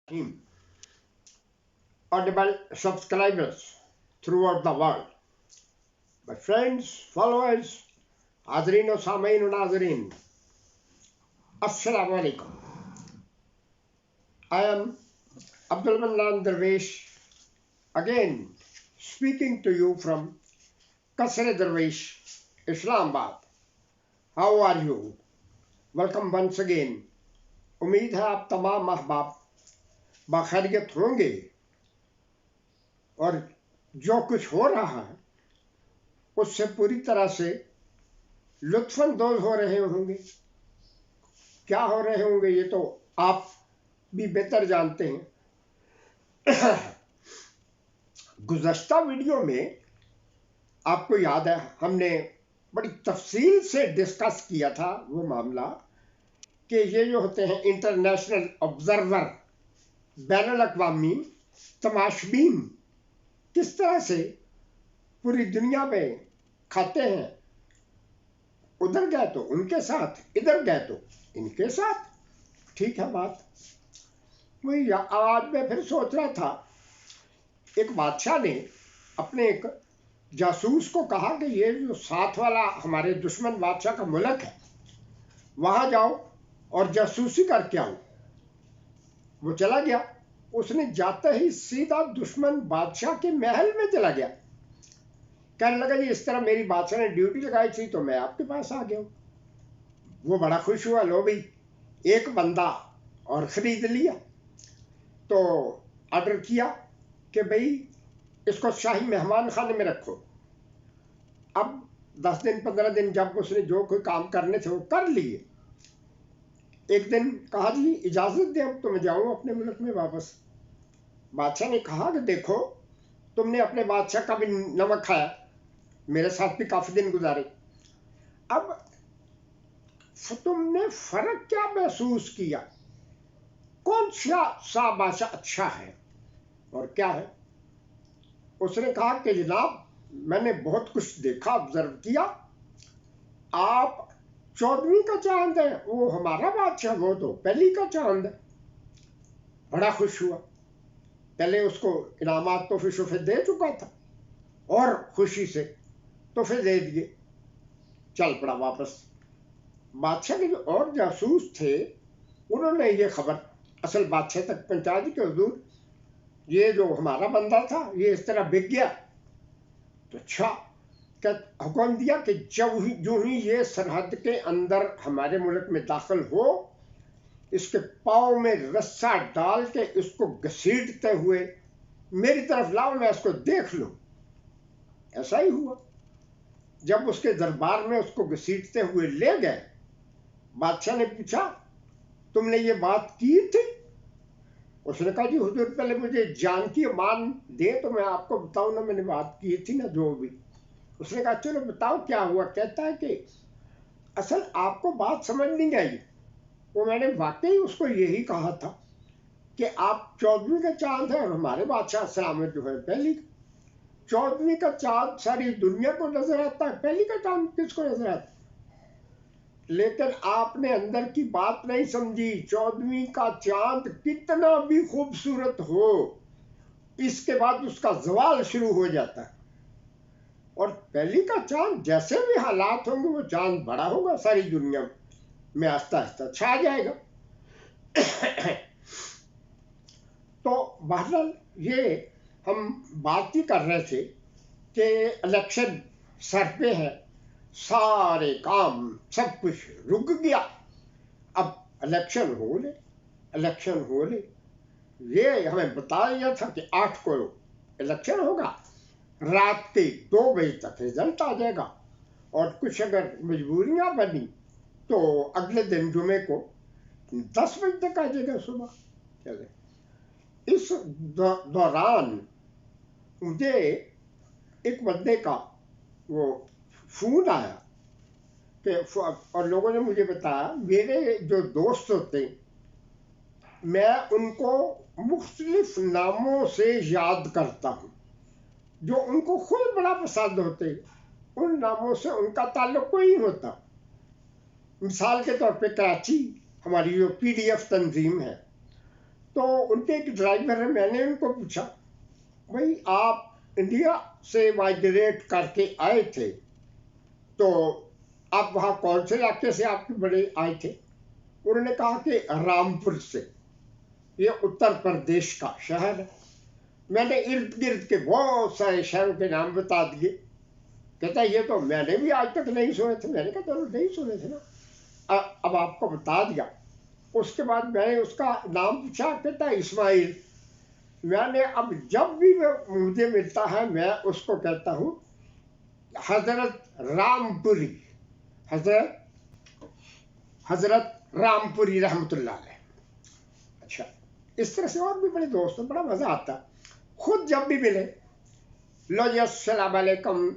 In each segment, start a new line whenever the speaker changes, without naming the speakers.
him, audible subscribers throughout the world. My friends, followers, हाजरीन और सामीन और नाजरीन, अस्सलाम वालेकुम. I am Abdul Mannan Darwish, again speaking to you from Kasr Darwish, Islamabad. How are you? Welcome once again. उम्मीद है आप तमाम अहबाब बाखैरियत होंगे और जो कुछ हो रहा है उससे पूरी तरह से लुत्फानंदोज हो रहे होंगे. क्या हो रहे होंगे ये तो आप भी बेहतर जानते हैं. गुज़श्ता वीडियो में आपको याद है हमने बड़ी तफसील से डिस्कस किया था वो मामला कि ये जो होते हैं इंटरनेशनल ऑब्जर्वर, बैनुल अक़वामी तमाशबीन किस तरह से पूरी दुनिया में खाते हैं. उधर गए तो उनके साथ, इधर गए तो इनके साथ. ठीक है बात. वही आज मैं फिर सोच रहा था, एक बादशाह ने अपने एक जासूस को कहा कि ये जो साथ वाला हमारे दुश्मन बादशाह का मुल्क है वहाँ जाओ और जासूसी करके आओ. वो चला गया. उसने जाते ही सीधा दुश्मन बादशाह के महल में चला गया. कहने लगा जी इस तरह मेरी बादशाह ने ड्यूटी लगाई थी तो मैं आपके पास आ गया हूँ. वो बड़ा खुश हुआ. लो भाई एक बंदा और ख़रीद लिया. तो ऑर्डर किया कि भाई इसको शाही मेहमान खाने में रखो. अब 10 दिन 15 दिन जब उसने जो कोई काम करने थे वो कर लिए. एक दिन कहा जी इजाज़त दे अब तो मैं जाऊँ अपने मुल्क में वापस. बादशाह ने कहा कि देखो तुमने अपने बादशाह का भी नमक खाया, मेरे साथ भी काफ़ी दिन गुजारे. अब तुमने फ़र्क क्या महसूस किया, कौन सा बादशाह अच्छा है और क्या है. उसने कहा कि जनाब मैंने बहुत कुछ देखा, ऑब्जर्व किया. आप 14वीं का चांद है, वो हमारा बादशाह वो तो पहली का चांद है. बड़ा खुश हुआ. पहले उसको इनामात तोहफे शोफे दे चुका था और खुशी से तोहफे दे दिए. चल पड़ा वापस. बादशाह के जो और जासूस थे उन्होंने ये खबर असल बादशाह तक पहुंचा दी कि हुजूर ये जो हमारा बंदा था ये इस तरह बिक गया. तो अच्छा क्या हुक्म दिया कि जो ही ये सरहद के अंदर हमारे मुल्क में दाखिल हो इसके पाँव में रस्सा डाल के इसको घसीटते हुए मेरी तरफ लाओ, मैं इसको देख लूं. ऐसा ही हुआ. जब उसके दरबार में उसको घसीटते हुए ले गए, बादशाह ने पूछा तुमने ये बात की थी. उसने कहा जी हुजूर पहले मुझे जान की मान दे तो मैं आपको बताऊं ना, मैंने बात की थी ना जो भी. उसने कहा चलो बताओ क्या हुआ. कहता है कि असल आपको बात समझ नहीं आई. वो मैंने वाकई उसको यही कहा था कि आप 14वीं का चांद है और हमारे बादशाह सलामत जो है पहली. 14वीं का चांद सारी दुनिया को नजर आता है, पहली का चांद किसको नजर आता है. लेकिन आपने अंदर की बात नहीं समझी. 14वीं का चांद कितना भी खूबसूरत हो इसके बाद उसका जवाल शुरू हो जाता है और पहली का चांद जैसे भी हालात होंगे वो चांद बड़ा होगा, सारी दुनिया में आस्ता आस्ता छा जाएगा. तो बहरहाल ये हम बात ही कर रहे थे कि इलेक्शन सर पे है, सारे काम सब कुछ रुक गया. अब इलेक्शन हो ले. ये हमें बताया था कि 8 को इलेक्शन होगा, रात के 2 बजे तक रिजल्ट आ जाएगा और कुछ अगर मजबूरियां बनी तो अगले दिन जुमे को 10 बजे तक आ जाएगा सुबह. चले इस दौरान मुझे एक बंदे का वो फोन आया कि और लोगों ने मुझे बताया मेरे जो दोस्त होते मैं उनको मुख्तलिफ नामों से याद करता हूँ जो उनको खुद बड़ा पसंद होते. उन नामों से उनका ताल्लुक कोई नहीं होता. मिसाल के तौर पे कराची हमारी जो PDF तंजीम है تو ان کے ایک ڈرائیور ہے، میں نے ان کو پوچھا بھائی آپ انڈیا سے مائگریٹ کر کے آئے تھے تو آپ وہاں کون سے علاقے سے آپ کے بڑے آئے تھے؟ انہوں نے کہا کہ رامپور سے، یہ اتر پردیش کا شہر ہے۔ میں نے ارد گرد کے بہت سارے شہروں کے نام بتا دیے۔ کہتا ہے یہ تو میں نے بھی آج تک نہیں سنے تھے۔ میں نے کہا چلو نہیں سنے تھے نا، اب آپ کو بتا دیا۔ اس کے بعد میں نے اس کا نام پوچھا، کہتا ہے اسماعیل۔ میں نے اب جب بھی مجھے ملتا ہے میں اس کو کہتا ہوں حضرت رامپوری، حضرت رامپوری رحمۃ اللہ علیہ۔ اچھا، اس طرح سے اور بھی بڑے دوست ہیں، بڑا مزہ آتا ہے۔ خود جب بھی ملے، لو جی السلام علیکم،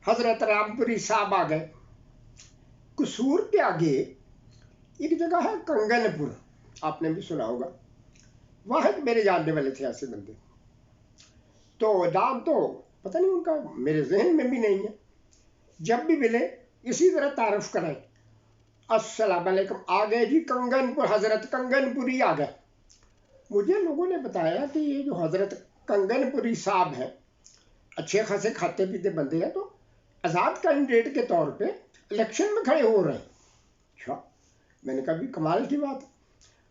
حضرت رامپوری صاحب آ گئے۔ قصور کے آگے ایک جگہ ہے کنگن پور، آپ نے بھی سنا ہوگا، وہاں میرے جاننے والے تھے ایسے بندے، تو نام تو پتہ نہیں ان کا میرے ذہن میں بھی نہیں ہے۔ جب بھی ملے اسی طرح تعارف کرائے، السلام علیکم، آ گئے جی کنگن پور، حضرت کنگن پوری آ گئے۔ مجھے لوگوں نے بتایا کہ یہ جو حضرت کنگن پوری صاحب ہیں اچھے خاصے کھاتے پیتے بندے ہیں، تو آزاد کینڈیڈیٹ کے طور پہ الیکشن میں کھڑے ہو رہے ہیں۔ اچھا، میں نے کہا بھی کمال کی بات ہے۔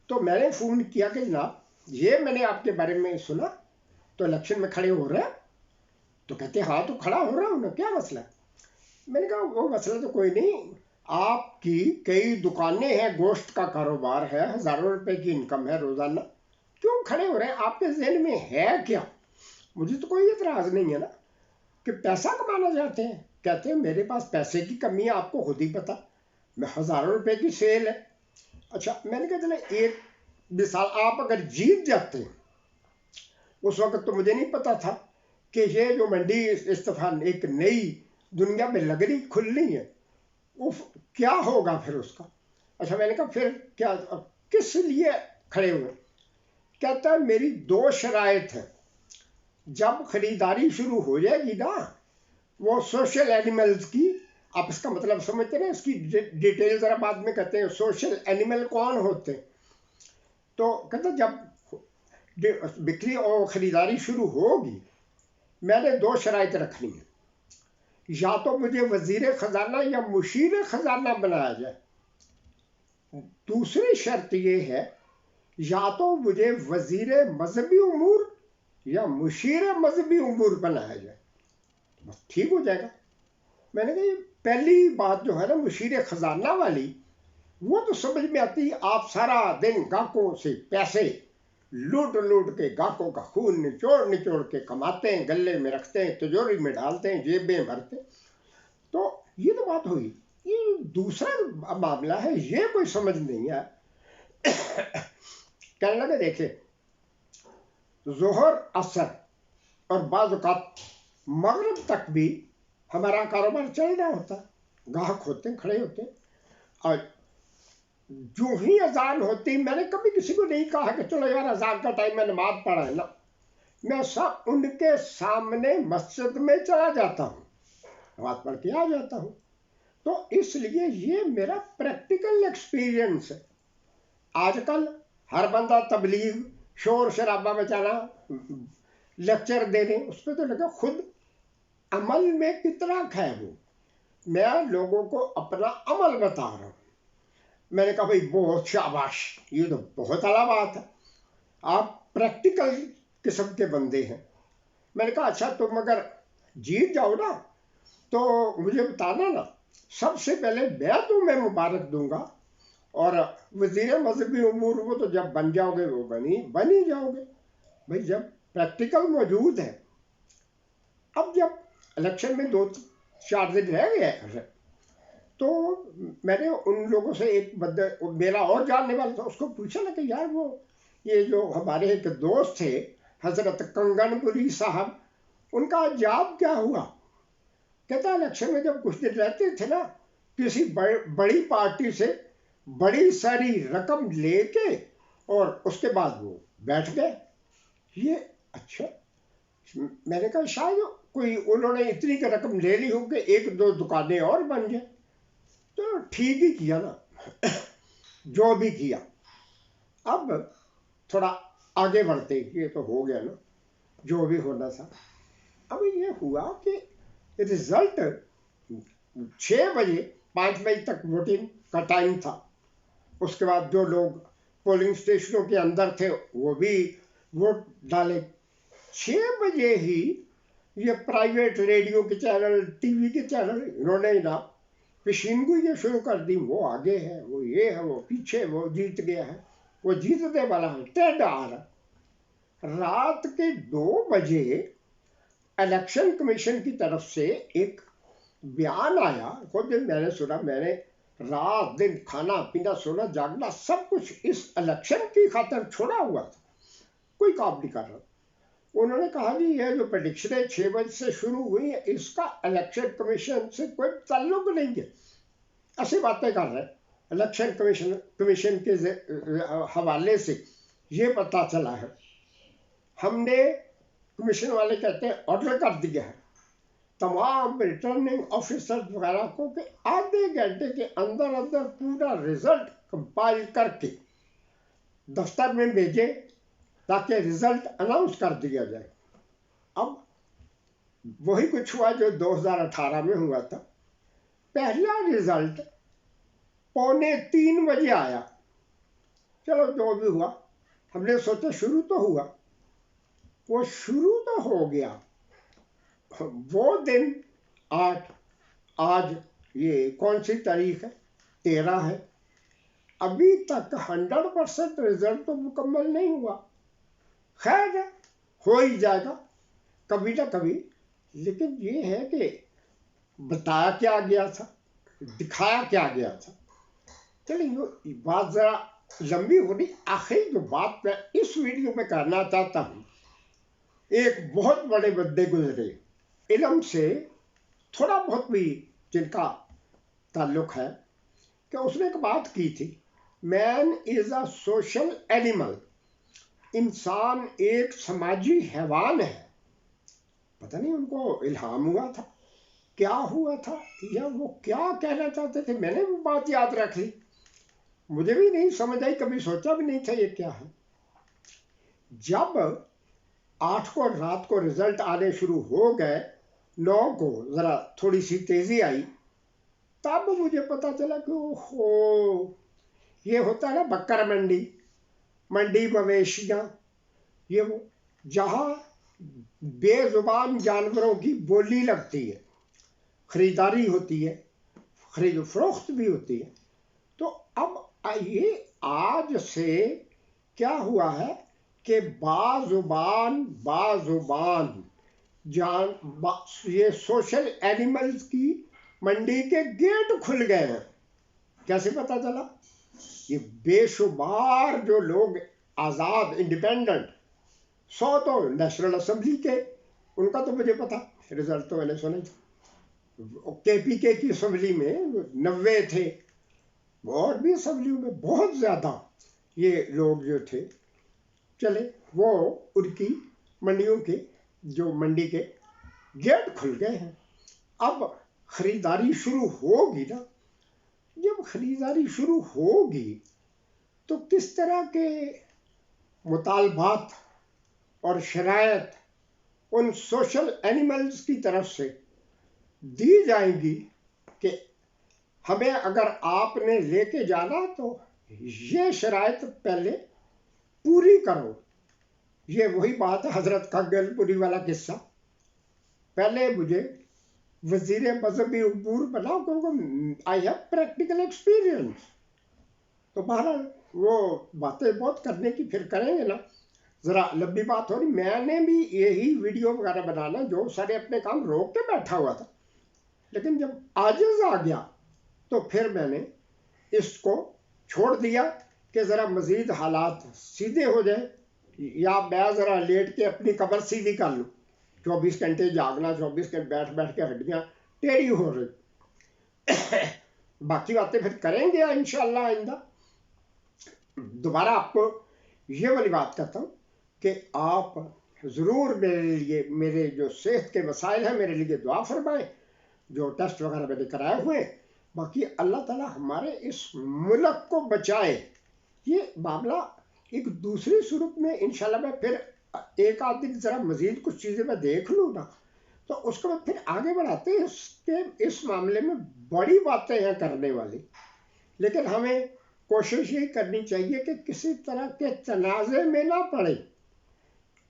تو میں نے فون کیا کہ جناب یہ میں نے آپ کے بارے میں سنا، تو الیکشن میں کھڑے ہو رہے ہیں؟ تو کہتے ہاں تو کھڑا ہو رہا ہوں نا، کیا مسئلہ ہے؟ میں نے کہا وہ مسئلہ تو کوئی نہیں، آپ کی کئی دکانیں ہیں، گوشت کا کاروبار ہے، ہزاروں روپے کی انکم ہے روزانہ، کیوں کھڑے ہو رہے ہیں؟ آپ کے ذہن میں ہے کیا؟ مجھے تو کوئی اعتراض نہیں ہے نا کہ پیسہ کمانا چاہتے ہیں۔ کہتے ہیں میرے پاس پیسے کی کمی ہے، آپ کو خود ہی پتا، میں ہزاروں روپے کی سیل ہے۔ اچھا، میں نے کہا چلے ایک مثال، آپ اگر جیت جاتے ہیں، اس وقت تو مجھے نہیں پتا تھا کہ یہ جو منڈی استفان ایک نئی دنیا میں لگنی کھلنی ہے، کیا ہوگا پھر اس کا۔ اچھا، میں نے کہا پھر کیا، کس لیے کھڑے ہوئے؟ کہتا ہے میری دو شرائط ہیں، جب خریداری شروع ہو جائے گی نا، وہ سوشل اینیملز کی، آپ اس کا مطلب سمجھتے ہیں، اس کی ڈیٹیل ذرا بعد میں کہتے ہیں، سوشل اینیمل کون ہوتے ہیں؟ تو کہتا جب بکری اور خریداری شروع ہوگی، میں نے دو شرائط رکھنی ہیں، یا تو مجھے وزیر خزانہ یا مشیر خزانہ بنایا جائے، دوسری شرط یہ ہے یا تو مجھے وزیر مذہبی امور یا مشیر مذہبی امور بنایا جائے، بس ٹھیک ہو جائے گا۔ میں نے کہا یہ پہلی بات جو ہے نا مشیر خزانہ والی، وہ تو سمجھ میں آتی، آپ سارا دن گاہکوں سے پیسے لوٹ لوٹ کے، گاہکوں کا خون نچوڑ نچوڑ کے کماتے ہیں، گلے میں رکھتے ہیں، تجوری میں ڈالتے ہیں، جیبیں بھرتے ہیں، تو یہ تو بات ہوئی۔ یہ دوسرا معاملہ ہے، یہ کوئی سمجھ نہیں ہے۔ کہنے لگے دیکھیں، ظہر عصر اور بعض اوقات مغرب تک بھی ہمارا کاروبار چل رہا ہوتا ہے، گاہک ہوتے ہیں، کھڑے ہوتے ہیں، اور جو ہی اذان ہوتی، میں نے کبھی کسی کو نہیں کہا کہ چلو یار اذان کا ٹائم ہے نماز پڑھا ہے، نا، میں سب ان کے سامنے مسجد میں چلا جاتا ہوں، نماز پڑھ کے آ جاتا ہوں۔ تو اس لیے یہ میرا پریکٹیکل ایکسپیرینس ہے۔ آج کل ہر بندہ تبلیغ، شور شرابہ مچانا، لیکچر دینے، اس پہ تو لگا، خود عمل میں کتنا ہے وہ، میں لوگوں کو اپنا عمل بتا رہا ہوں۔ میں نے کہا بھائی بہت شاباش، یہ تو بہت اعلیٰ بات ہے، آپ پریکٹیکل قسم کے بندے ہیں۔ میں نے کہا اچھا تم اگر جیت جاؤ نا تو مجھے بتانا نا، سب سے پہلے میں تمہیں مبارک دوں گا، اور وزیر مذہبی امور وہ تو جب بن جاؤ گے وہ بن ہی جاؤ گے۔ بھائی جب پریکٹیکل موجود ہے، اب جب الیکشن میں 2-4 دن رہ گئے ہیں، تو میں نے ان لوگوں سے ایک بندہ میرا اور جاننے والا تھا، اس کو پوچھا نا کہ یار وہ یہ جو ہمارے ایک دوست تھے حضرت کنگن پوری صاحب، ان کا جاب کیا ہوا؟ کہتا الیکشن میں جب کچھ دن رہتے تھے نا، کسی بڑی پارٹی سے بڑی ساری رقم لے کے اور اس کے بعد وہ بیٹھ گئے۔ یہ اچھا، میں نے کہا شاید کوئی انہوں نے اتنی کی رقم لے لی ہو کہ 1-2 دکانیں اور بن جائیں، تو ٹھیک ہی کیا نا، جو بھی کیا۔ اب تھوڑا आगे बढ़ते, ये तो हो गया ना जो भी होना था। अब ये हुआ कि रिजल्ट 6 बजे 5 बजे तक वोटिंग का टाइम था। उसके बाद जो लोग पोलिंग स्टेशनों के अंदर थे वो भी वोट डाले। 6 बजे ही ये प्राइवेट रेडियो के चैनल, टीवी के चैनल, इन्होंने ना पेशीनगोई ये शुरू कर दी, वो आगे है, वो ये है, वो पीछे, वो जीत गया है, वो जीतने वाला है, टेड आ रहा। रात के 2 बजे इलेक्शन कमीशन की तरफ से एक बयान आया, खुद दिन मैंने सुना, मैंने रात दिन खाना पीना सोना जागना सब कुछ इस इलेक्शन की खातिर छोड़ा हुआ था, कोई काम नहीं कर रहा। उन्होंने कहा जी ये जो प्रेडिक्शनें 6 बजे से शुरू हुई है इसका इलेक्शन कमीशन से कोई ताल्लुक नहीं है, ऐसी बातें कर रहे हैं। इलेक्शन कमीशन के हवाले से ये पता चला है, हमने कमीशन वाले कहते हैं ऑर्डर कर दिया है तमाम रिटर्निंग ऑफिसर वगैरह को कि आधे घंटे के अंदर अंदर पूरा रिजल्ट कंपाइल करके दफ्तर में भेजे ताकि रिजल्ट अनाउंस कर दिया जाए। अब वही कुछ हुआ जो 2018 में हुआ था। पहला रिजल्ट 2:45 बजे आया। चलो जो भी हुआ, हमने सोचा शुरू तो हुआ, वो शुरू तो हो गया। वो दिन 8, आज ये कौन सी तारीख है, 13 है, अभी तक 100% रिजल्ट तो मुकम्मल नहीं हुआ। खैर हो ही जाएगा कभी ना कभी, लेकिन ये है कि बताया क्या गया था, दिखाया क्या गया था। चलिए बात जरा लंबी हो रही, आखिर जो बात मैं इस वीडियो में करना चाहता हूँ, एक बहुत बड़े बंदे गुजरे, इल्म से थोड़ा बहुत भी जिनका ताल्लुक है, कि उसने एक बात की थी, man is a social animal, इंसान एक समाजी हैवान है। पता नहीं उनको इल्हाम हुआ था, क्या हुआ था, या वो क्या कहना चाहते थे, मैंने वो बात याद रख ली, मुझे भी नहीं समझ आई, कभी सोचा भी नहीं था ये क्या है। जब 8 को रात को रिजल्ट आने शुरू हो गए, 9 को जरा थोड़ी सी तेजी आई, तब मुझे पता चला कि ओहो, ये होता है ना बक्कर मंडी, मंडी मवेशियाँ, ये वो जहाँ बेजुबान जानवरों की बोली लगती है, खरीदारी होती है, खरीद फरोख्त भी होती है। तो अब ये आज से क्या हुआ है कि बाजुबान ये सोशल एनिमल्स की मंडी के गेट खुल गए हैं। कैसे पता चला? ये बेशुमार जो लोग आज़ाद इंडिपेंडेंट, 100 तो नेशनल असेंबली के, उनका तो मुझे पता, रिजल्ट तो मैंने सुना था। KPK की असेंबली में 90 थे, और भी असेंबलियों में बहुत ज़्यादा ये लोग जो थे। चले वो उनकी मंडियों के, जो मंडी के गेट खुल गए हैं। अब खरीदारी शुरू होगी ना, जब खरीदारी शुरू होगी तो किस तरह के मुतालबात और शरायत उन सोशल एनिमल्स की तरफ से दी जाएंगी कि हमें अगर आपने लेके जाना तो ये शरायत पहले पूरी करो। ये वही बात है हजरत खग्गलपुरी वाला किस्सा, पहले मुझे वजीर मजहबी उमूर बनाओ क्योंकि आई हैव प्रैक्टिकल एक्सपीरियंस। तो बहरहाल वो बातें बहुत करने की फिर करेंगे ना, ज़रा लंबी बात हो रही। मैंने भी यही वीडियो वगैरह बनाना, जो सारे अपने काम रोक के बैठा हुआ था, लेकिन जब आजिज़ आ गया तो फिर मैंने इसको छोड़ दिया कि ज़रा मज़ीद हालात सीधे हो जाए, या मैं ज़रा लेट के अपनी कमर सीधी कर लूँ। 24 घंटे जागना, 24 घंटे बैठ बैठ के हड्डियाँ टेढ़ी हो रही। बाकी बातें फिर करेंगे इंशाअल्लाह आइंदा। दोबारा आपको ये वाली बात कहता हूँ कि आप ज़रूर मेरे लिए, मेरे जो सेहत के मसाइल हैं, मेरे लिए दुआ फरमाएं, जो टेस्ट वगैरह मैंने कराए हुए। बाकी अल्लाह ताला हमारे इस मुल्क को बचाए। ये मामला ایک دوسری صورت میں انشاءاللہ میں پھر ایک آدھ دن ذرا مزید کچھ چیزیں میں دیکھ لوں نا، تو اس کے بعد پھر آگے بڑھاتے ہیں اس معاملے میں بڑی باتیں ہیں کرنے والی، لیکن ہمیں کوشش یہی کرنی چاہیے کہ کسی طرح کے تنازع میں نہ پڑے.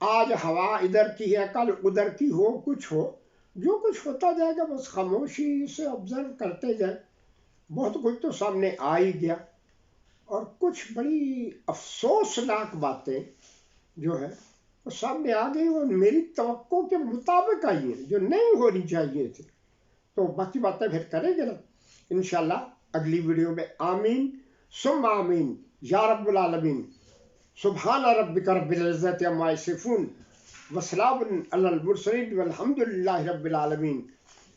آج ہوا ادھر کی ہے، کل ادھر کی ہو، کچھ ہو، جو کچھ ہوتا جائے گا بس خاموشی سے آبزرو کرتے جائیں. بہت کچھ تو سامنے آ ہی گیا، اور کچھ بڑی افسوسناک باتیں جو ہے وہ سامنے آ گئی، وہ میری توقع کے مطابق آئی ہے جو نہیں ہونی چاہیے تھی. تو باقی باتیں پھر کریں گے نا انشاءاللہ اگلی ویڈیو میں. آمین ثم آمین یا رب العالمین. سبحان ربک رب العزت عما یصفون وسلام علی المرسلین والحمد للہ رب العالمین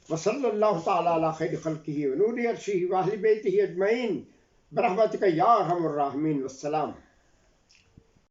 وصلی اللہ تعالی علی خیر خلقہ ونور عرشہ واہل بیتہ اجمعین برحمتک یا ارحم الراحمین. والسلام.